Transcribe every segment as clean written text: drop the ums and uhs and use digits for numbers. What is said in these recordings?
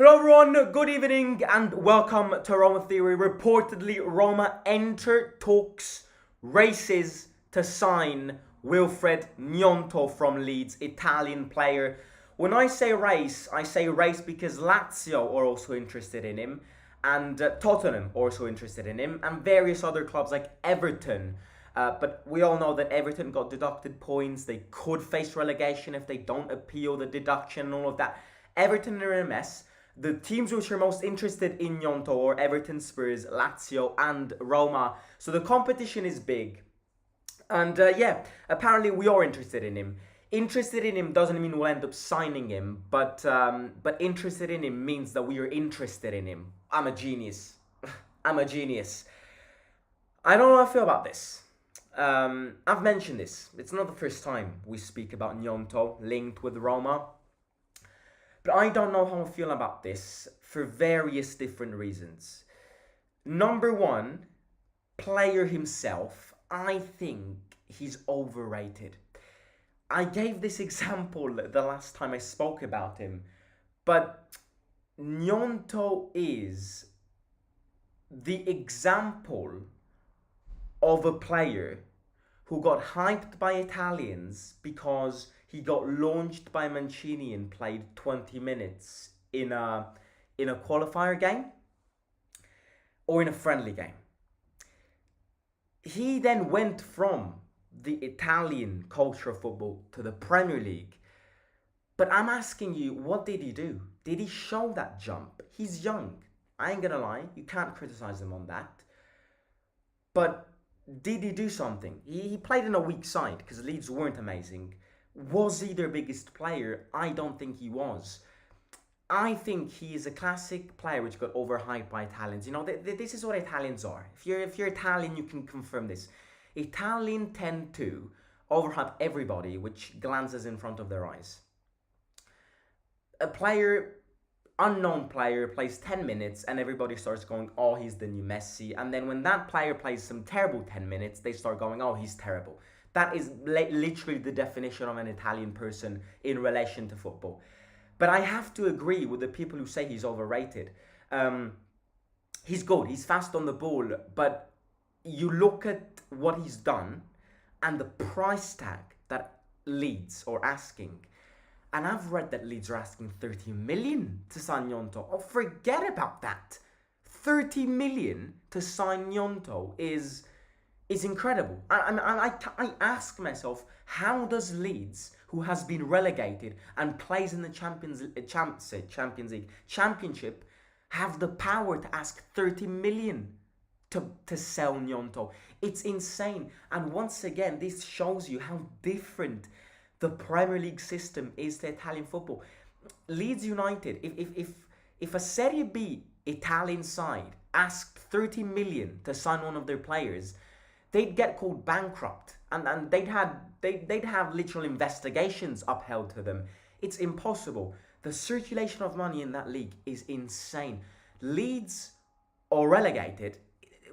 Hello everyone, good evening and welcome to Roma Theory. Reportedly, Roma enter talks, races to sign Wilfred Gnonto from Leeds, Italian player. When I say race because Lazio are also interested in him and Tottenham also interested in him and various other clubs like Everton. But we all know that Everton got deducted points. They could face relegation if they don't appeal the deduction and all of that. Everton are in a mess. The teams which are most interested in Gnonto are Everton, Spurs, Lazio and Roma. So the competition is big. And apparently we are interested in him. Interested in him doesn't mean we'll end up signing him, but interested in him means that we are interested in him. I'm a genius. I'm a genius. I don't know how I feel about this. I've mentioned this. It's not the first time we speak about Gnonto linked with Roma. But I don't know how I feel about this for various different reasons. Number one, player himself, I think he's overrated. I gave this example the last time I spoke about him, but Gnonto is the example of a player who got hyped by Italians because he got launched by Mancini and played 20 minutes in a qualifier game or in a friendly game. He then went from the Italian culture of football to the Premier League. But I'm asking you, what did he do? Did he show that jump? He's young. I ain't gonna lie. You can't criticize him on that. But did he do something? He played in a weak side because Leeds weren't amazing. Was he their biggest player? I don't think he was. I think he is a classic player which got overhyped by Italians. You know, this is what Italians are. If you're Italian, you can confirm this. Italians tend to overhype everybody which glances in front of their eyes. A player, unknown player, plays 10 minutes and everybody starts going, oh, he's the new Messi. And then when that player plays some terrible 10 minutes, they start going, oh, he's terrible. That is literally the definition of an Italian person in relation to football. But I have to agree with the people who say he's overrated. He's good, he's fast on the ball, but you look at what he's done and the price tag that Leeds are asking. And I've read that Leeds are asking 30 million to sign Gnonto. Oh, forget about that. 30 million to sign Gnonto is incredible. I ask myself, how does Leeds, who has been relegated and plays in the Championship, have the power to ask 30 million to sell Gnonto? It's insane. And once again, this shows you how different the Premier League system is to Italian football. Leeds United, if a Serie B Italian side asked 30 million to sign one of their players, they'd get called bankrupt and they'd have literal investigations upheld to them. It's impossible. The circulation of money in that league is insane. Leeds are relegated.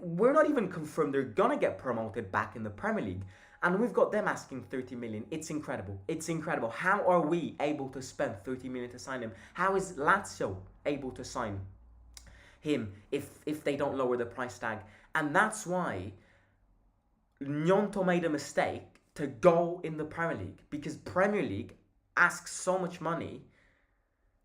We're not even confirmed they're gonna get promoted back in the Premier League. And we've got them asking 30 million. It's incredible. It's incredible. How are we able to spend 30 million to sign him? How is Lazio able to sign him if they don't lower the price tag? And that's why Gnonto made a mistake to go in the Premier League, because Premier League asks so much money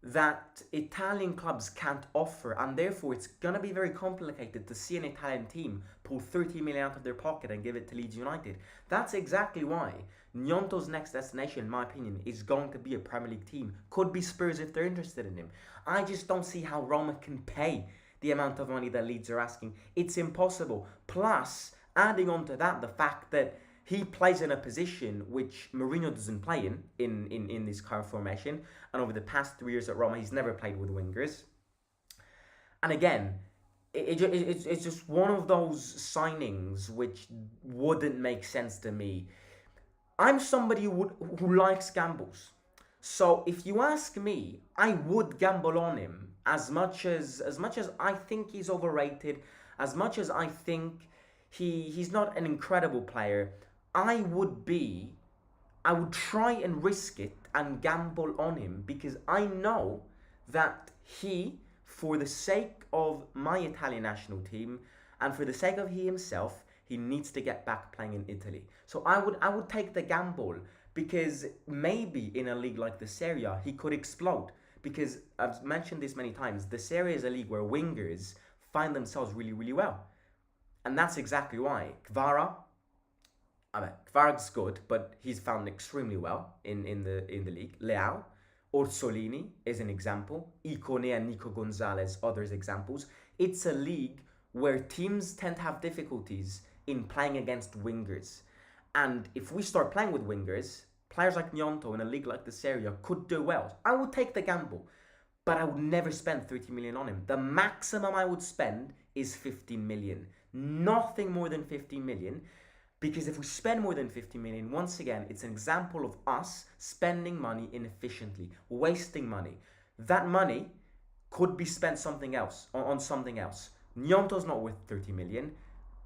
that Italian clubs can't offer, and therefore it's going to be very complicated to see an Italian team pull 30 million out of their pocket and give it to Leeds United. That's exactly why Gnonto's next destination, in my opinion, is going to be a Premier League team. Could be Spurs if they're interested in him. I just don't see how Roma can pay the amount of money that Leeds are asking. It's impossible. Plus, adding on to that, the fact that he plays in a position which Mourinho doesn't play in this current formation. And over the past 3 years at Roma, he's never played with wingers. And again, it's just one of those signings which wouldn't make sense to me. I'm somebody who likes gambles. So if you ask me, I would gamble on him as much as I think he's overrated, as much as I think he's not an incredible player. I would try and risk it and gamble on him because I know that he, for the sake of my Italian national team and for the sake of he himself, he needs to get back playing in Italy. So I would take the gamble because maybe in a league like the Serie A, he could explode. Because I've mentioned this many times, the Serie A is a league where wingers find themselves really, really well. And that's exactly why. Kvara's good, but he's found extremely well in the league. Leao, Orsolini is an example. Icone and Nico Gonzalez, others examples. It's a league where teams tend to have difficulties in playing against wingers. And if we start playing with wingers, players like Gnonto in a league like the Serie A could do well. I would take the gamble, but I would never spend 30 million on him. The maximum I would spend is 15 million. Nothing more than 15 million. Because if we spend more than 50 million, once again, it's an example of us spending money inefficiently, wasting money. That money could be spent something else, on something else. Gnonto's not worth 30 million.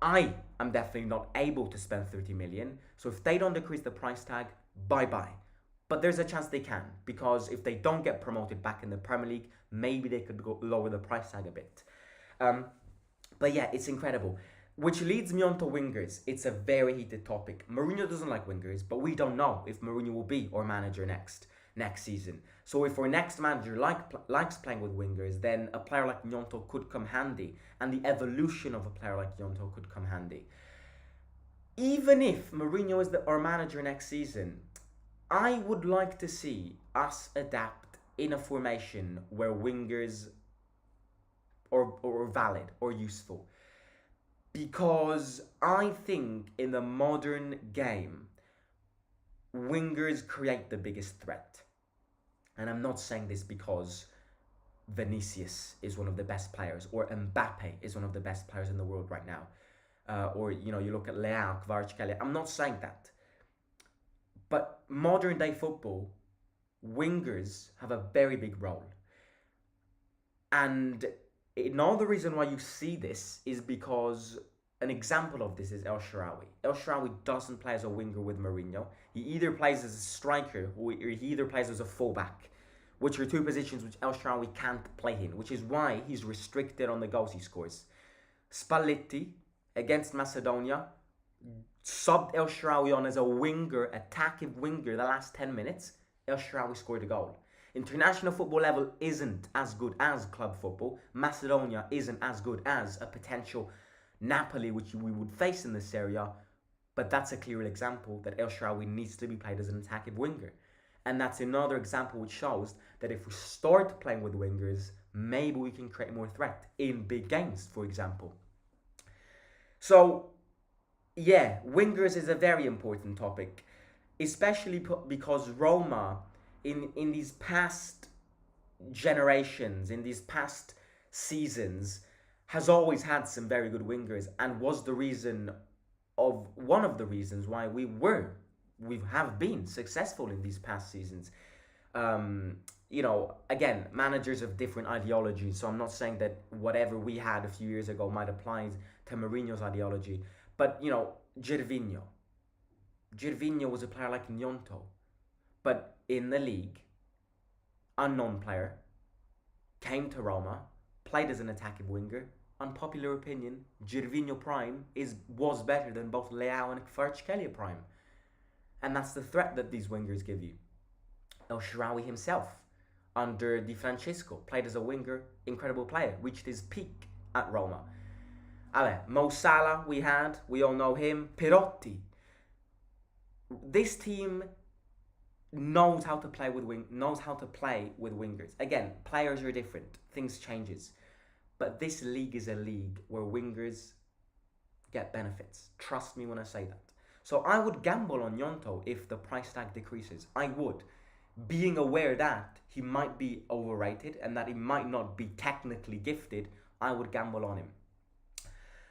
I am definitely not able to spend 30 million. So if they don't decrease the price tag, bye-bye. But there's a chance they can, because if they don't get promoted back in the Premier League, maybe they could lower the price tag a bit. But yeah, it's incredible. Which leads me on to wingers. It's a very heated topic. Mourinho doesn't like wingers, but we don't know if Mourinho will be our manager next season. So if our next manager likes playing with wingers, then a player like Gnonto could come handy, and the evolution of a player like Gnonto could come handy. Even if Mourinho is our manager next season, I would like to see us adapt in a formation where wingers are valid or useful. Because I think in the modern game, wingers create the biggest threat. And I'm not saying this because Vinicius is one of the best players, or Mbappe is one of the best players in the world right now. Or, you look at Leao, Kvaratskhelia. I'm not saying that. But modern day football, wingers have a very big role. And another reason why you see this is because an example of this is El Shaarawy. El Shaarawy doesn't play as a winger with Mourinho. He either plays as a striker or he either plays as a fullback, which are two positions which El Shaarawy can't play in, which is why he's restricted on the goals he scores. Spalletti, against Macedonia, subbed El Shaarawy on as a winger, attacking winger, the last 10 minutes. El Shaarawy scored a goal. International football level isn't as good as club football. Macedonia isn't as good as a potential Napoli, which we would face in the Serie A. But that's a clear example that El Shaarawy needs to be played as an attacking winger. And that's another example which shows that if we start playing with wingers, maybe we can create more threat in big games, for example. So, yeah, wingers is a very important topic, especially because Roma, in these past generations, in these past seasons, has always had some very good wingers, and was one of the reasons why we have been successful in these past seasons. Again, managers of different ideologies, so I'm not saying that whatever we had a few years ago might apply to Mourinho's ideology, but Gervinho was a player like Gnonto, but in the league, unknown player, came to Roma, played as an attacking winger. Unpopular opinion, Gervinho Prime was better than both Leao and Kvaratskhelia Prime. And that's the threat that these wingers give you. El Shaarawy himself, under Di Francesco, played as a winger, incredible player, reached his peak at Roma. Mo Salah we all know him. Perotti. This team knows how to play with wingers. Again, players are different, things changes. But this league is a league where wingers get benefits. Trust me when I say that. So I would gamble on Gnonto if the price tag decreases. I would. Being aware that he might be overrated and that he might not be technically gifted, I would gamble on him.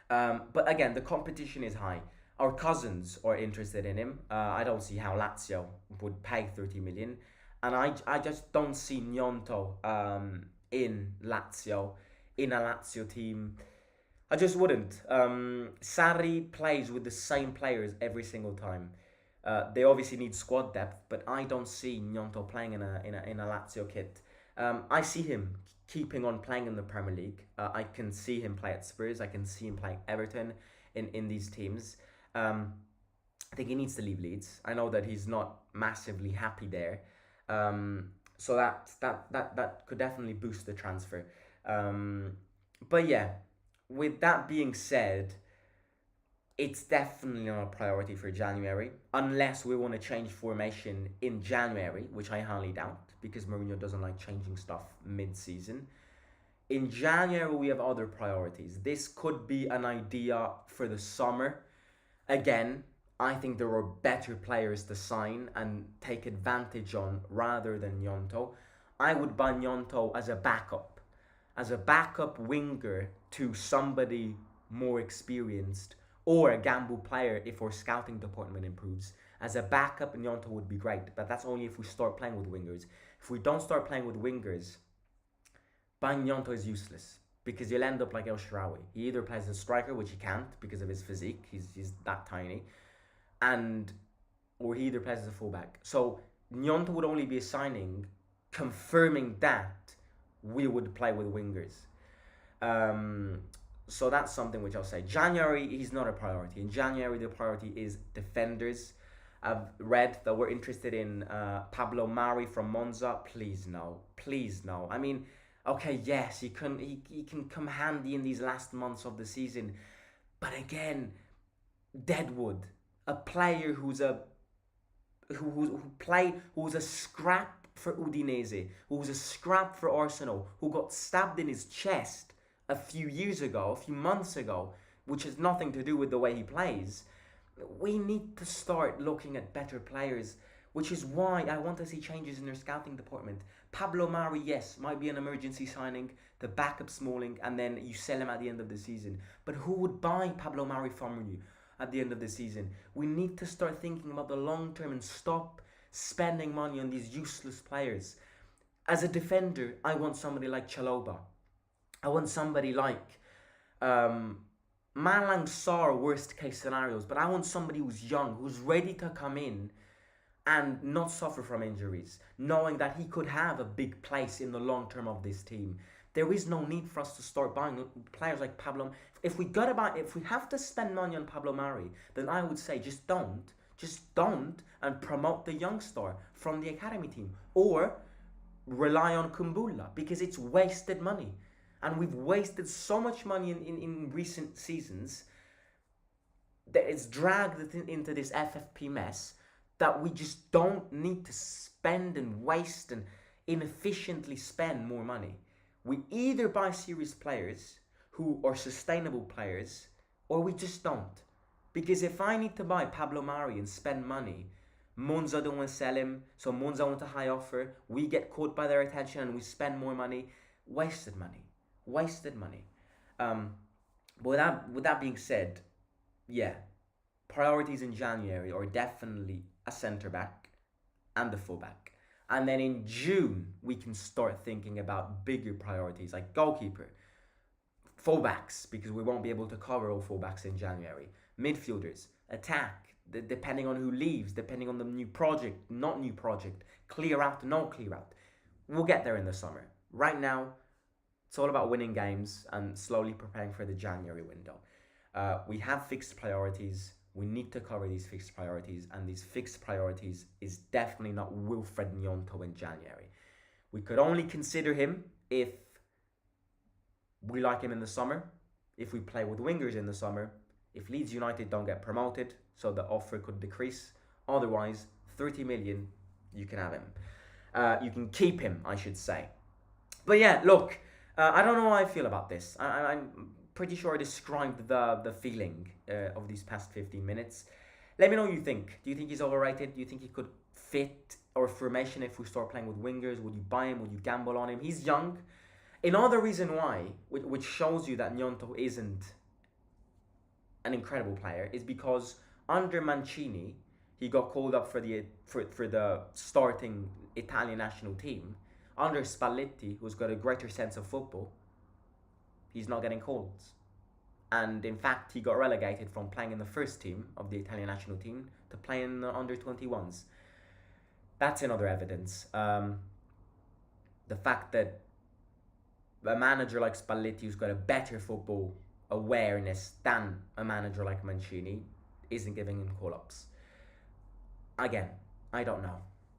But again, the competition is high. Our cousins are interested in him. I don't see how Lazio would pay 30 million. And I just don't see Gnonto in Lazio, in a Lazio team. I just wouldn't. Sarri plays with the same players every single time. They obviously need squad depth, but I don't see Gnonto playing in a Lazio kit. I see him keeping on playing in the Premier League. I can see him play at Spurs. I can see him playing Everton in these teams. Um, I think he needs to leave Leeds. I know that he's not massively happy there. So that could definitely boost the transfer. Um, but yeah, with that being said, it's definitely not a priority for January, unless we want to change formation in January, which I highly doubt because Mourinho doesn't like changing stuff mid-season. In January, we have other priorities. This could be an idea for the summer. Again, I think there are better players to sign and take advantage on rather than Gnonto. I would buy Gnonto as a backup winger to somebody more experienced, or a gamble player if our scouting department improves. As a backup, Gnonto would be great, but that's only if we start playing with wingers. If we don't start playing with wingers, buying Gnonto is useless because you'll end up like El Shaarawy. He either plays as a striker, which he can't because of his physique, he's that tiny, and or he either plays as a fullback. So Gnonto would only be a signing confirming that we would play with wingers. Um, so that's something which I'll say. January, he's not a priority. In January, the priority is defenders. I've read that we're interested in Pablo Mari from Monza. Please no, please no. I mean, okay, yes, he can come handy in these last months of the season, but again, Deadwood, a player who's a who was a scrap for Udinese, who was a scrap for Arsenal, who got stabbed in his chest a few months ago, which has nothing to do with the way he plays. We need to start looking at better players, which is why I want to see changes in their scouting department. Pablo Mari, yes, might be an emergency signing to back up Smalling, and then you sell him at the end of the season. But who would buy Pablo Mari from you at the end of the season? We need to start thinking about the long term and stop spending money on these useless players. As a defender, I want somebody like Chalobah. I want somebody like Malang Sarr, worst case scenarios, but I want somebody who's young, who's ready to come in and not suffer from injuries, knowing that he could have a big place in the long term of this team. There is no need for us to start buying players like Pablo. If we have to spend money on Pablo Mari, then I would say just don't, and promote the young star from the academy team, or rely on Kumbulla, because it's wasted money. And we've wasted so much money in recent seasons that it's dragged it into this FFP mess that we just don't need to spend and waste and inefficiently spend more money. We either buy serious players who are sustainable players, or we just don't. Because if I need to buy Pablo Mari and spend money, Monza don't want to sell him, so Monza want a high offer, we get caught by their attention and we spend more money. Wasted money. But with that being said, yeah, priorities in January are definitely a centre back and a full back. And then in June, we can start thinking about bigger priorities like goalkeeper, fullbacks, because we won't be able to cover all fullbacks in January, midfielders, attack, depending on who leaves, depending on the new project, not new project, clear out, no clear out. We'll get there in the summer. Right now, it's all about winning games and slowly preparing for the January window. We have fixed priorities. We need to cover these fixed priorities, and these fixed priorities is definitely not Wilfred Gnonto in January. We could only consider him if we like him in the summer, if we play with wingers in the summer, if Leeds United don't get promoted, so the offer could decrease. Otherwise, 30 million, you can have him. You can keep him, I should say. But yeah, look, I don't know how I feel about this. I'm pretty sure I described the feeling of these past 15 minutes. Let me know what you think. Do you think he's overrated? Do you think he could fit our formation if we start playing with wingers? Would you buy him? Would you gamble on him? He's young. Another reason why, which shows you that Gnonto isn't an incredible player, is because under Mancini, he got called up for the starting Italian national team. Under Spalletti, who's got a greater sense of football, he's not getting calls. And in fact, he got relegated from playing in the first team of the Italian national team to playing in the under-21s. That's another evidence. the fact that a manager like Spalletti, who's got a better football awareness than a manager like Mancini, isn't giving him call-ups. Again, I don't know.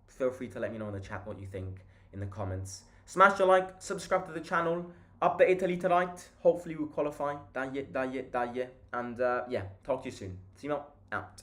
Feel free to let me know in the chat what you think in the comments. Smash the like, subscribe to the channel, up the Italy tonight. Hopefully we'll qualify. Dai, and yeah, talk to you soon. Simo, out.